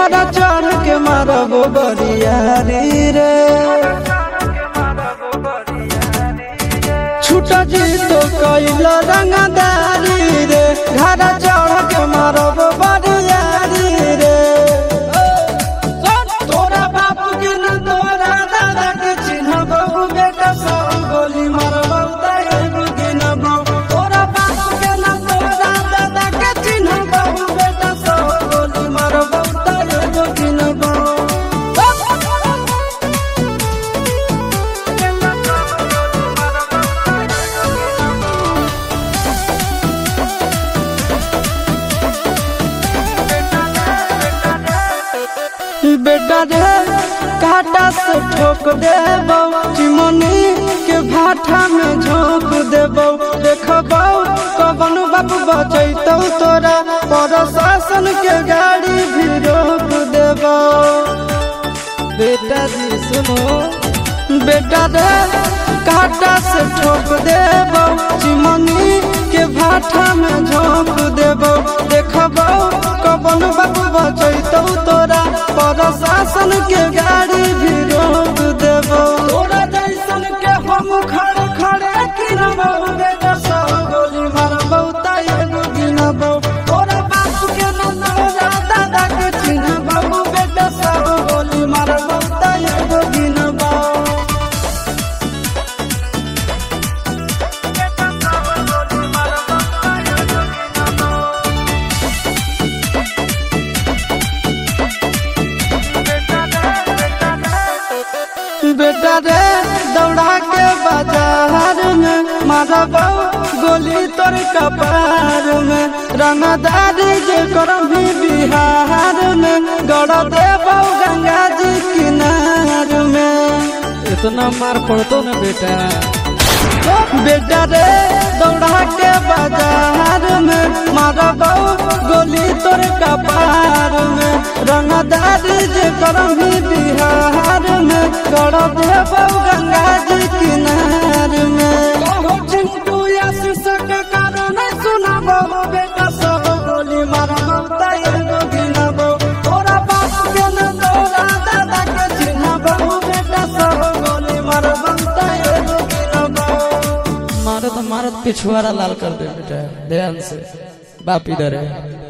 घरा चढ़ के मारबो बरियारी रे छूटा जी तो कैल रंगदारी रे घरा चढ़ के मारबो बरियारी रे तोरा बाप के न तोरा दादा के चिन्हबो बेटा सब गोली मारबो तैगो गिनबो तोरा बाप के न तोरा दादा के चिन्हबो बेटा सब गोली मारबो तैगो गिनबो बेटा रे काटा से ठोक देबो चिमनी के भाटा में झोंक देबो देखबो कवन बाप बचैतौ तोरा प्रशासन के गाड़ी भी रोक देबो बेटा जी सुनो बेटा रे काटा से ठोक देबो चिमनी के भाटा में झोंक देबो देखबो कवन बाप बचैतौ तोरा प्रशासन के गाड़ी भी रोक देबो तोरा जैसन के हम खड़े खड़े गिनबो बेटा सब गोली मारबो तैगो गिनबो तोरा बाप के न तोरा दादा के चिन्हबो बेटा सब गोली मारबो तैगो गिनबो बेटा रे दौड़ा के बाजार में मारबो गोली तोर कपार में रंगदारी जे करम भी बिहार में गड़ देबो गंगा जी किनार में इतना मार पड़तो ना बेटा बेटा रे दौड़ा के बाजार में मारबो गोली तोर कपार में रंगदारी जे करम भी बिहार में गड़ देबो गंगा जी किनार में चिंटू आशीष के कारण सुनबो बेटा सब गोली मारबो तैगो गिनबो तोरा बाप के न तोरा दादा के चिन्हबो बेटा सब गोली मारबो तैगो गिनबो मारत मारत पिछुआरा लाल कर दे बेटा ध्यान से बाप इधर है।